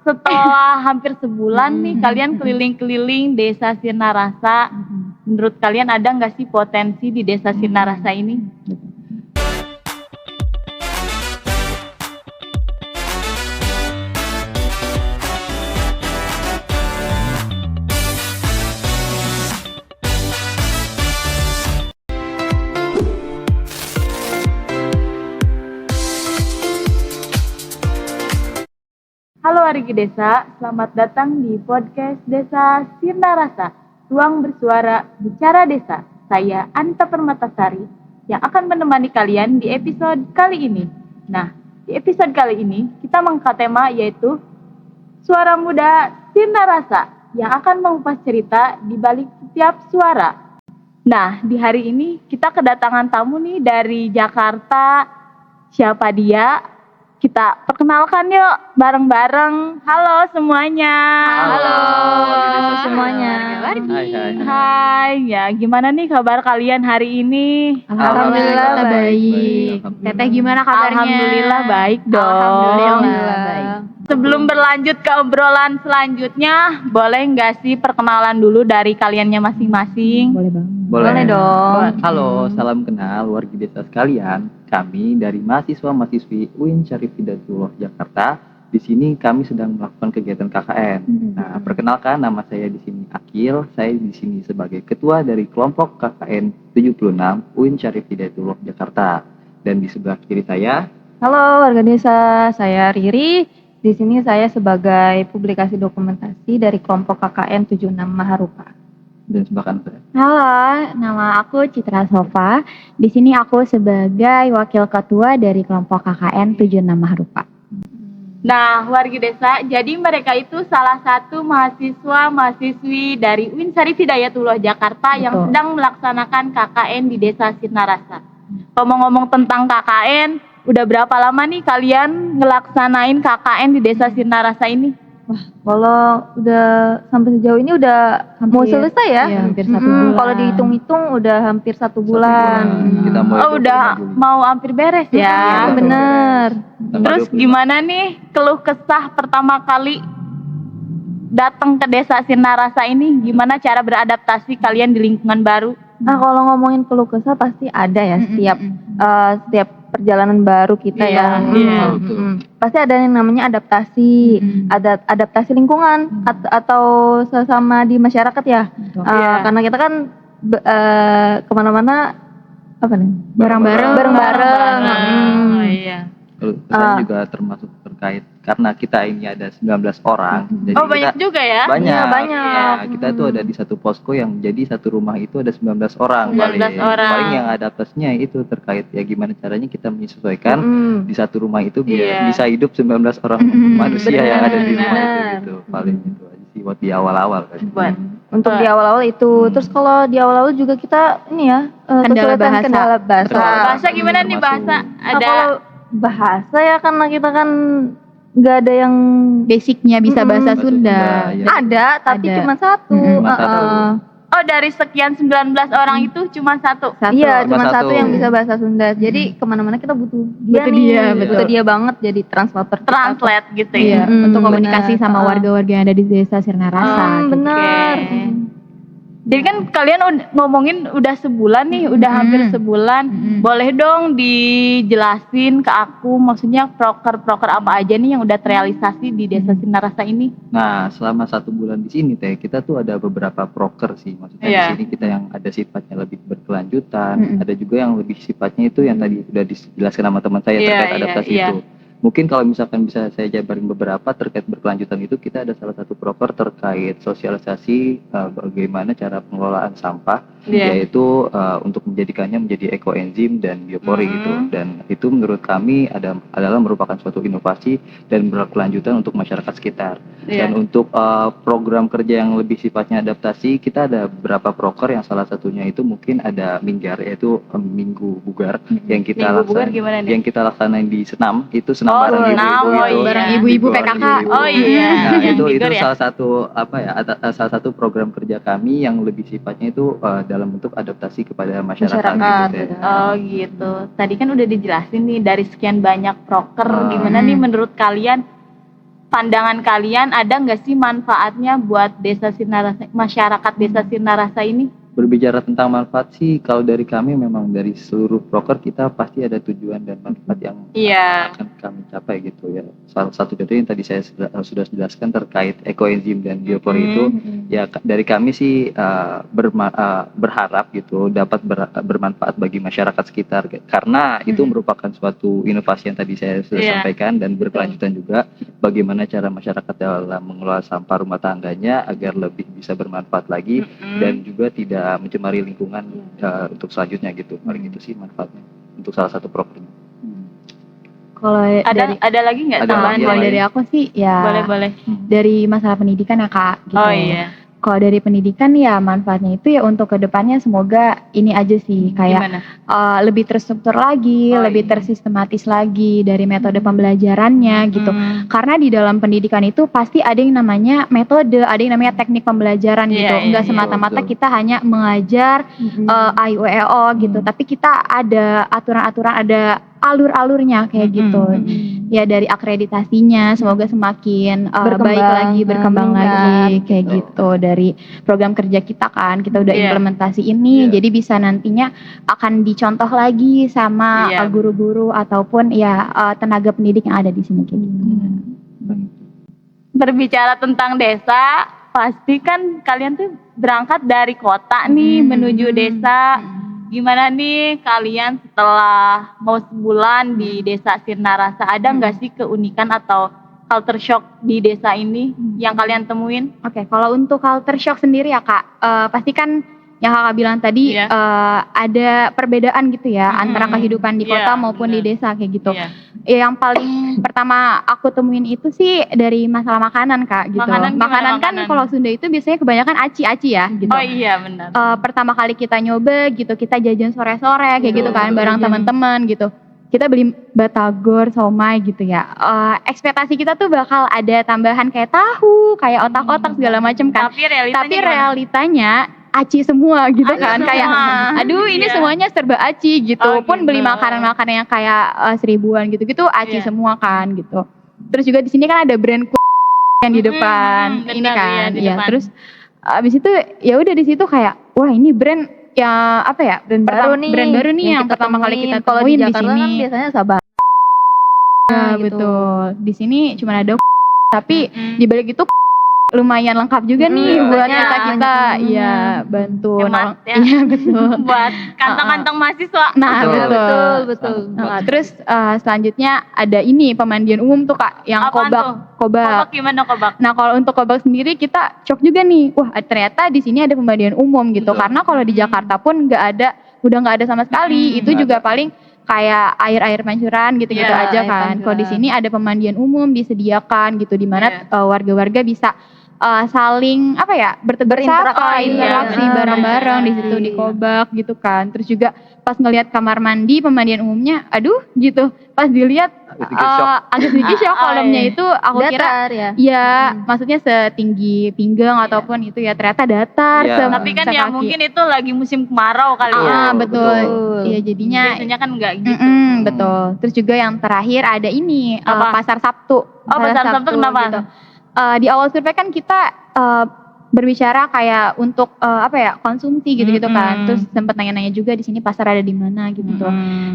setelah hampir sebulan nih kalian keliling-keliling Desa Sirnarasa. Menurut kalian ada nggak sih potensi di Desa Sirnarasa ini? Halo wargi desa, selamat datang di podcast Desa Sirnarasa, ruang bersuara bicara desa. Saya Anita Permatasari yang akan menemani kalian di episode kali ini. Nah, di episode kali ini kita mengangkat tema yaitu Suara Muda Sirnarasa yang akan mengupas cerita di balik setiap suara. Nah, di hari ini kita kedatangan tamu nih dari Jakarta. Siapa dia? Kita perkenalkan yuk bareng-bareng. Halo semuanya. Halo semuanya. Hai. Hai, ya gimana nih kabar kalian hari ini? Alhamdulillah baik. Teteh gimana kabarnya? Alhamdulillah baik dong. Alhamdulillah baik. Sebelum berlanjut ke obrolan selanjutnya, boleh nggak sih perkenalan dulu dari kaliannya masing-masing? Boleh banget. Boleh dong. Halo, salam kenal wargi desa sekalian. Kami dari mahasiswa-mahasiswi UIN Syarif Hidayatullah Jakarta. Di sini kami sedang melakukan kegiatan KKN. Nah, perkenalkan nama saya di sini Akil. Saya di sini sebagai ketua dari kelompok KKN 76 UIN Syarif Hidayatullah Jakarta. Dan di sebelah kiri saya, Halo warga desa, saya Riri. Di sini saya sebagai publikasi dokumentasi dari kelompok KKN 76 Maharupa. dan sebelah kanan saya. Halo, nama aku Citra Sofa. Di sini aku sebagai wakil ketua dari kelompok KKN 76 Maharupa. Nah, wargi desa, jadi mereka itu salah satu mahasiswa-mahasiswi dari UIN Syarif Hidayatullah Jakarta yang sedang melaksanakan KKN di Desa Sirnarasa. Ngomong-ngomong tentang KKN, udah berapa lama nih kalian ngelaksanain KKN di Desa Sirnarasa ini? Kalau udah sampai sejauh ini udah mau selesai ya? Iya, hampir 1 bulan. Kalau dihitung-hitung udah hampir 1 bulan. Kita mulai Oh, udah 25 Juli. mau hampir beres ya. Iya, bener. Terus 25. gimana nih keluh kesah pertama kali datang ke Desa Sirnarasa ini? Gimana cara beradaptasi kalian di lingkungan baru? Nah, kalau ngomongin keluh kesah pasti ada ya setiap perjalanan baru kita ya. Iya. Pasti ada yang namanya adaptasi, ada adaptasi lingkungan atau sesama di masyarakat ya. Iya. Karena kita kan kemana-mana apa nih? Bareng-bareng. Bareng-bareng. Oh, iya. Lalu saya juga termasuk terkait karena kita ini ada 19 orang. Jadi Oh, banyak kita, juga ya? banyak. Iya, banyak. Ya, kita tuh ada di satu posko yang jadi satu rumah itu ada 19 orang 19 orang. Paling yang adaptasinya itu terkait ya gimana caranya kita menyesuaikan di satu rumah itu Iya. biar bisa hidup 19 orang manusia yang ada di rumah itu benar. gitu. Paling itu aja sih buat di awal-awal kan. Buat Untuk di awal-awal itu. Terus kalau di awal-awal juga kita ini ya kesulitan kendala bahasa. bahasa gimana nih bahasa? Nah, Ada kalau bahasa ya karena kita kan nggak ada yang Basicnya bisa bahasa Bahasa Sunda. Sunda, ya. ada tapi Ada. cuma satu. Cuma satu. Oh, dari sekian 19 orang itu cuma satu. Iya, Cuma cuma satu. satu yang bisa bahasa Sunda. Jadi kemana-mana kita butuh dia Butuh nih, dia, butuh dia banget jadi translator kita. Translate gitu Iya, ya. untuk komunikasi benar. sama warga-warga yang ada di Desa Sirnarasa. gitu. Benar. Oke. Jadi kan kalian ngomongin udah sebulan nih, udah hampir sebulan. Boleh dong dijelasin ke aku, maksudnya proker-proker apa aja nih yang udah terrealisasi di Desa Sirnarasa ini? Nah, selama 1 bulan di sini teh kita tuh ada beberapa proker sih. Maksudnya Iya. di sini kita yang ada sifatnya lebih berkelanjutan, ada juga yang lebih sifatnya itu yang tadi sudah dijelaskan sama teman saya Iya, terkait iya, adaptasi iya. itu. Mungkin kalau misalkan bisa saya jabarin beberapa terkait berkelanjutan itu, kita ada salah satu proker terkait sosialisasi bagaimana cara pengelolaan sampah, Iya. yaitu untuk menjadikannya menjadi ekoenzim dan biopori gitu. Dan itu menurut kami adalah merupakan suatu inovasi dan berkelanjutan untuk masyarakat sekitar. Iya. Dan untuk program kerja yang lebih sifatnya adaptasi, kita ada beberapa proker yang salah satunya itu mungkin ada Minggar, yaitu Minggu Bugar yang kita Minggu Bugar gimana nih? yang kita laksanain di Senam, itu Senam Oh, bareng Senam, ibu-ibu oh itu. iya. Bareng ibu-ibu Di Gor PKK. ibu-ibu. Oh iya. Nah, Yang itu di Gor ya? salah satu salah satu program kerja kami yang lebih sifatnya itu dalam bentuk adaptasi kepada masyarakat Masyarakat, gitu. ya. Oh gitu. Tadi kan udah dijelasin nih dari sekian banyak proker, gimana nih menurut kalian pandangan kalian ada nggak sih manfaatnya buat Desa Sirnarasa, masyarakat Desa Sirnarasa ini? Berbicara tentang manfaat sih, kalau dari kami memang dari seluruh proker kita pasti ada tujuan dan manfaat yang Iya. akan kami capai gitu ya. Salah satu contoh yang tadi saya sudah jelaskan terkait ekoenzim dan biopori itu, ya dari kami sih berharap gitu dapat bermanfaat bagi masyarakat sekitar, karena itu merupakan suatu inovasi yang tadi saya sudah sampaikan, dan berkelanjutan juga bagaimana cara masyarakat dalam mengelola sampah rumah tangganya agar lebih bisa bermanfaat lagi dan juga tidak mencemari lingkungan untuk selanjutnya gitu. Paling itu sih manfaatnya untuk salah satu propernya. Kalau Ada lagi nggak Ada tambahan? lagi, kalau dari aku sih ya Boleh. dari masalah pendidikan ya Kak gitu. Oh iya. Kalau dari pendidikan ya manfaatnya itu ya untuk kedepannya semoga ini aja sih kayak Gimana? lebih terstruktur lagi, Oh, lebih iya. tersistematis lagi dari metode pembelajarannya gitu. Karena di dalam pendidikan itu pasti ada yang namanya metode, ada yang namanya teknik pembelajaran Iya, gitu. iya, Enggak iya. semata-mata Betul. kita hanya mengajar A, I, U, E, O gitu. Tapi kita ada aturan-aturan, ada alur-alurnya kayak gitu. Ya dari akreditasinya semoga semakin baik lagi, berkembang lagi kayak Betul. gitu. Dari program kerja kita kan, kita udah Iya. implementasi ini, Iya. jadi bisa nantinya akan dicontoh lagi sama Iya. guru-guru ataupun ya tenaga pendidik yang ada di sini kayak gitu. Berbicara tentang desa, pasti kan kalian tuh berangkat dari kota nih menuju desa. Gimana nih kalian setelah mau sebulan di Desa Sirnarasa, ada nggak sih keunikan atau culture shock di desa ini yang kalian temuin? Oke, kalau untuk culture shock sendiri ya Kak, pasti kan yang Kakak bilang tadi Iya. ada perbedaan gitu ya antara kehidupan di kota Iya, maupun di benar. desa kayak gitu. Iya. Yang paling pertama aku temuin itu sih dari masalah makanan Kak gitu. Makanan gimana kan makanan? kalau Sunda itu biasanya kebanyakan aci-aci ya gitu. Oh iya benar. Pertama kali kita nyoba gitu, kita jajan sore-sore kayak gitu kan bareng teman-teman gitu. Kita beli batagor, somai gitu ya. Ekspektasi kita tuh bakal ada tambahan kayak tahu, kayak otak-otak segala macam kan. Tapi realitanya Tapi gimana? realitanya aci semua gitu Aci kan. semua. Kayak aduh ini Iya. semuanya serba aci gitu. Oh, Pun gitu. beli makanan-makanan yang kayak seribuan gitu-gitu aci Iya. semua kan gitu. Terus juga di sini kan ada brand yang di depan ini benar, kan. iya, di Iya, depan. terus abis itu ya udah di situ kayak wah ini brand ya apa ya brand baru nih, brand baru nih yang kita pertama kali kita temuin. Kalau di temuin di Jakarta sini. kan biasanya Sabah. Ya, gitu. betul. Di sini cuma ada tapi di balik itu lumayan lengkap juga nih Iya. buat Banyak, kita banyak. iya bantu Hemat nolong. ya. Iya betul. Buat kantong-kantong mahasiswa. Nah, Betul. betul. Nah, terus selanjutnya ada ini pemandian umum tuh Kak yang Apaan tuh? kobak. Kobak gimana kobak? Nah, kalau untuk kobak sendiri kita shock juga nih. Wah, ternyata di sini ada pemandian umum gitu. Betul. Karena kalau di Jakarta pun udah nggak ada sama sekali. Itu nggak juga paling kayak air pancuran gitu-gitu Iya, aja air kan. Kalau di pancuran. sini ada pemandian umum disediakan gitu di mana warga-warga bisa saling apa ya bertegur sapa, interaksi iya. bareng-bareng di situ di Iya. kobak gitu kan. Terus juga pas ngelihat kamar mandi pemandian umumnya, aduh gitu. Pas dilihat Sedikit shock. agak sedikit shock kolamnya itu aku kira Datar ya. ya maksudnya setinggi pinggang ataupun itu ya ternyata datar. Iya. Tapi kan ya sekaki. mungkin itu lagi musim kemarau kali ya. betul. betul. Iya jadinya Biasanya kan enggak gitu. betul. Terus juga yang terakhir ada ini Apa? pasar Sabtu. Oh, pasar Sabtu kenapa? Gitu. Di awal survei kan kita berbicara kayak untuk apa ya konsumsi gitu-gitu kan. Terus sempat nanya-nanya juga di sini pasar ada di mana gitu.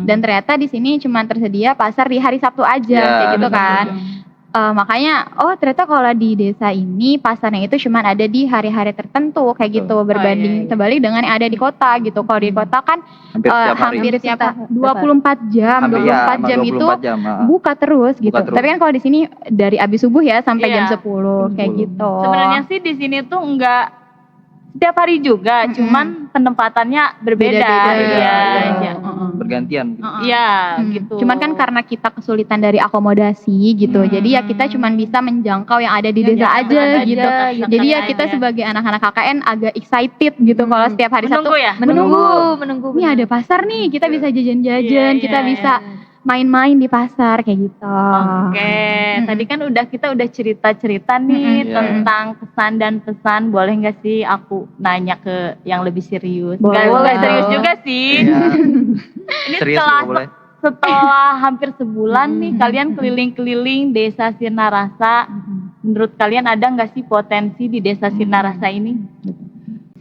Dan ternyata di sini cuma tersedia pasar di hari Sabtu aja Ya, kayak gitu betul, kan. Makanya ternyata kalau di desa ini pasarnya itu cuma ada di hari-hari tertentu kayak gitu Betul. berbanding terbalik dengan yang ada di kota gitu. Kalau di kota kan Hampir setiap hari. hampir setiap Kita 24 jam, Hampir 24 jam itu 24 jam. buka terus gitu. Buka terus. Tapi kan kalau di sini dari abis subuh ya sampai Iya. jam 10 kayak 10. gitu. Sebenarnya sih di sini tuh enggak setiap hari juga, cuman penempatannya berbeda. Beda-beda, Iya, Iya. iya. Bergantian. Gitu. Iya, Hmm. gitu. Cuman kan karena kita kesulitan dari akomodasi gitu, jadi ya kita cuman bisa menjangkau yang ada di Yang desa ada aja gitu. dekat-dekat Jadi ya aja. kita sebagai anak-anak KKN agak excited gitu kalau setiap hari menunggu Sabtu. ya. Menunggu. Ini ada pasar nih, kita bisa jajan-jajan, Iya, kita iya. bisa main-main di pasar kayak gitu. Oke, tadi kan kita udah cerita-cerita nih Iya. tentang kesan dan pesan. Boleh nggak sih aku nanya ke yang lebih serius? Boleh. Nggak serius juga sih. Iya. Ini Serius setelah nggak boleh. setelah hampir sebulan nih kalian keliling-keliling Desa Sirna Rasa. Menurut kalian ada nggak sih potensi di Desa Sirna Rasa ini?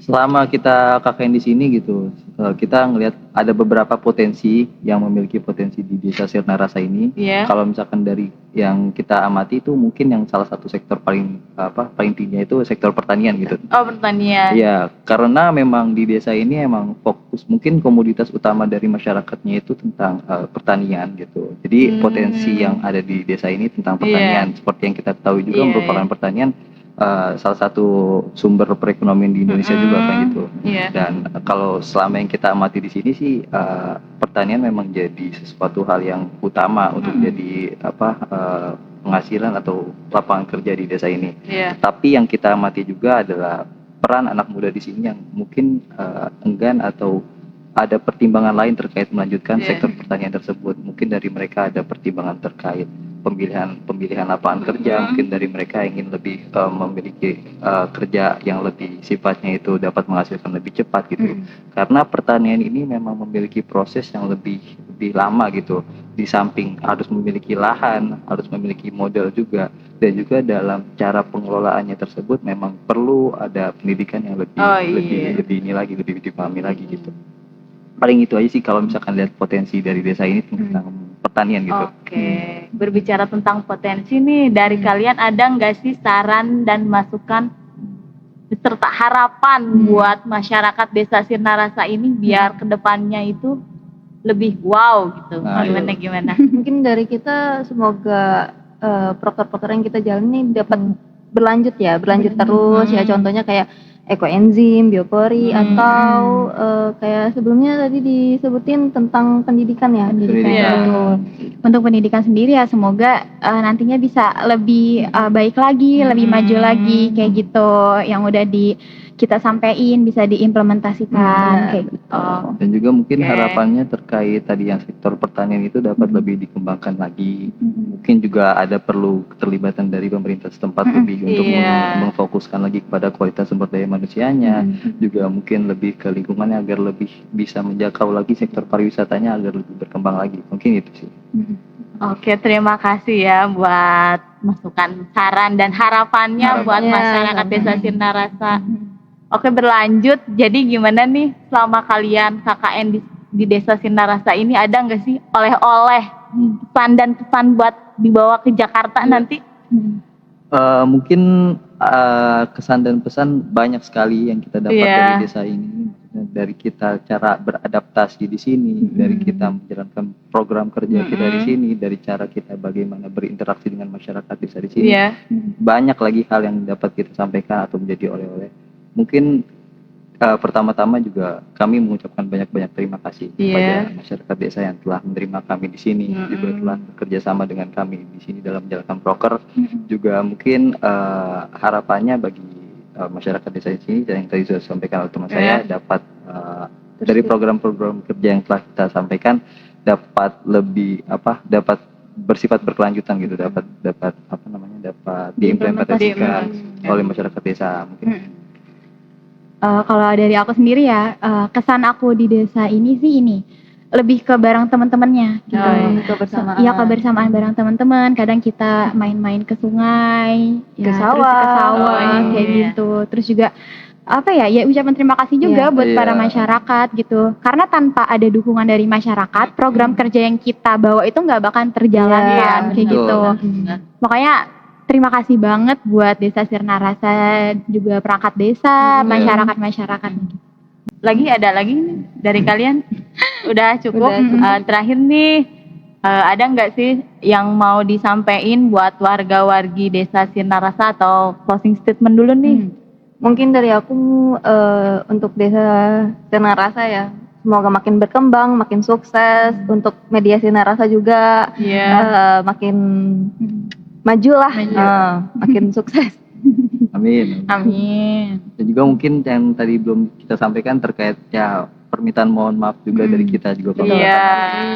Selama kita KKN di sini gitu, kita ngelihat ada beberapa potensi yang memiliki potensi di Desa Sirna Rasa ini. Iya. Kalau misalkan dari yang kita amati itu mungkin yang salah satu sektor paling tinggi itu sektor pertanian gitu. Oh, pertanian. Iya, karena memang di desa ini emang fokus mungkin komoditas utama dari masyarakatnya itu tentang pertanian gitu. Jadi potensi yang ada di desa ini tentang pertanian. Seperti yang kita tahu juga merupakan pertanian salah satu sumber perekonomian di Indonesia juga kayak gitu. Dan kalau selama yang kita amati di sini sih pertanian memang jadi sesuatu hal yang utama untuk jadi penghasilan atau lapangan kerja di desa ini. Tapi yang kita amati juga adalah peran anak muda di sini yang mungkin enggan atau ada pertimbangan lain terkait melanjutkan sektor pertanian tersebut. Mungkin dari mereka ada pertimbangan terkait pemilihan lapangan kerja, mungkin dari mereka ingin lebih memiliki kerja yang lebih sifatnya itu dapat menghasilkan lebih cepat gitu. Karena pertanian ini memang memiliki proses yang lebih lama gitu. Di samping harus memiliki lahan, harus memiliki modal juga, dan juga dalam cara pengelolaannya tersebut memang perlu ada pendidikan yang lebih dipahami lagi gitu. Paling itu aja sih kalau misalkan lihat potensi dari desa ini tentang pertanian gitu. Oke. Berbicara tentang potensi nih, dari kalian ada nggak sih saran dan masukan beserta harapan buat masyarakat Desa Sirna Rasa ini biar kedepannya itu lebih wow gitu? Gimana? Mungkin dari kita semoga proker-proker yang kita jalani dapat berlanjut terus ya, contohnya kayak ekoenzim, biopori, atau kayak sebelumnya tadi disebutin tentang pendidikan ya. Untuk pendidikan sendiri ya semoga nantinya bisa lebih baik lagi, lebih maju lagi kayak gitu. Yang udah kita sampein bisa diimplementasikan kayak gitu. Dan juga mungkin harapannya terkait tadi yang sektor pertanian itu dapat lebih dikembangkan lagi. Mungkin juga ada perlu keterlibatan dari pemerintah setempat lebih untuk memfokuskan lagi kepada kualitas sumber daya manusianya, juga mungkin lebih ke lingkungannya agar lebih bisa menjangkau lagi sektor pariwisatanya agar lebih berkembang lagi. Mungkin itu sih. Oke, terima kasih ya buat masukan, saran dan harapannya buat masyarakat Desa Sirna Rasa. Oke, berlanjut. Jadi gimana nih selama kalian KKN di Desa Sirna Rasa ini, ada nggak sih oleh-oleh pesan dan kesan buat dibawa ke Jakarta nanti? Mungkin kesan dan pesan banyak sekali yang kita dapat dari desa ini. Dari kita cara beradaptasi di sini, dari kita menjalankan program kerja kita di sini, dari cara kita bagaimana berinteraksi dengan masyarakat desa di sini. Banyak lagi hal yang dapat kita sampaikan atau menjadi oleh-oleh. Mungkin pertama-tama juga kami mengucapkan banyak-banyak terima kasih kepada masyarakat desa yang telah menerima kami di sini, juga telah bekerja sama dengan kami di sini dalam menjalankan proker. Juga mungkin harapannya bagi masyarakat desa di sini yang tadi sudah disampaikan oleh teman saya dapat dari program-program kerja yang telah kita sampaikan dapat lebih dapat bersifat berkelanjutan gitu, dapat diimplementasikan oleh masyarakat desa mungkin. Kalau dari aku sendiri ya, kesan aku di desa ini sih lebih ke bareng teman-temannya gitu. Kebersamaan bareng teman-teman. Kadang kita main-main ke sungai, ke sawah kayak gitu. Terus juga ucapan terima kasih juga buat para masyarakat gitu. Karena tanpa ada dukungan dari masyarakat, program kerja yang kita bawa itu nggak bakal terjalankan kayak gitu. Makanya terima kasih banget buat Desa Sirna Rasa, juga perangkat desa, masyarakat. Ada lagi dari kalian? Udah cukup. Terakhir nih, ada nggak sih yang mau disampaikan buat warga-wargi Desa Sirna Rasa atau closing statement dulu nih? Mungkin dari aku untuk Desa Sirna Rasa ya, semoga makin berkembang, makin sukses. Untuk media Sirna Rasa juga makin maju lah, makin sukses. Amin. Amin. Dan juga mungkin yang tadi belum kita sampaikan terkait permintaan mohon maaf juga dari kita juga kalau Iya.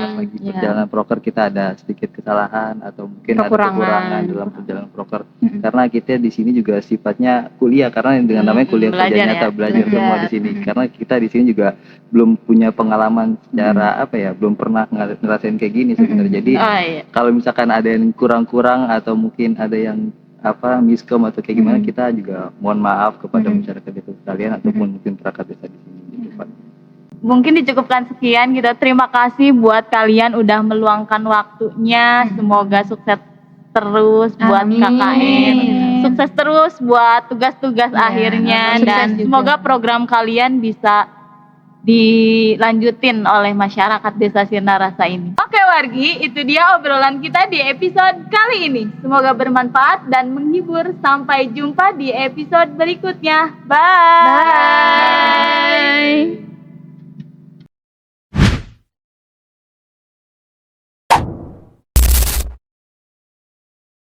pas lagi perjalanan proker kita ada sedikit kesalahan atau mungkin ada kekurangan dalam perjalanan proker. Karena kita di sini juga sifatnya kuliah, karena dengan namanya kuliah kerja belajar nyata, ya. belajar semua di sini. Karena kita di sini juga belum punya pengalaman secara belum pernah ngerasain kayak gini sebenarnya. Jadi kalau misalkan ada yang kurang-kurang atau mungkin ada yang miskom atau kayak gimana, kita juga mohon maaf kepada masyarakat desa sekalian ataupun mungkin perangkat desa di sini gitu, Pak. Mungkin dicukupkan sekian. Kita terima kasih buat kalian udah meluangkan waktunya. Semoga sukses terus buat KKN. Sukses terus buat tugas-tugas akhirnya, dan semoga program kalian bisa dilanjutin oleh masyarakat Desa Sirna Rasa ini. Oke wargi, itu dia obrolan kita di episode kali ini. Semoga bermanfaat dan menghibur. Sampai jumpa di episode berikutnya. Bye. Bye.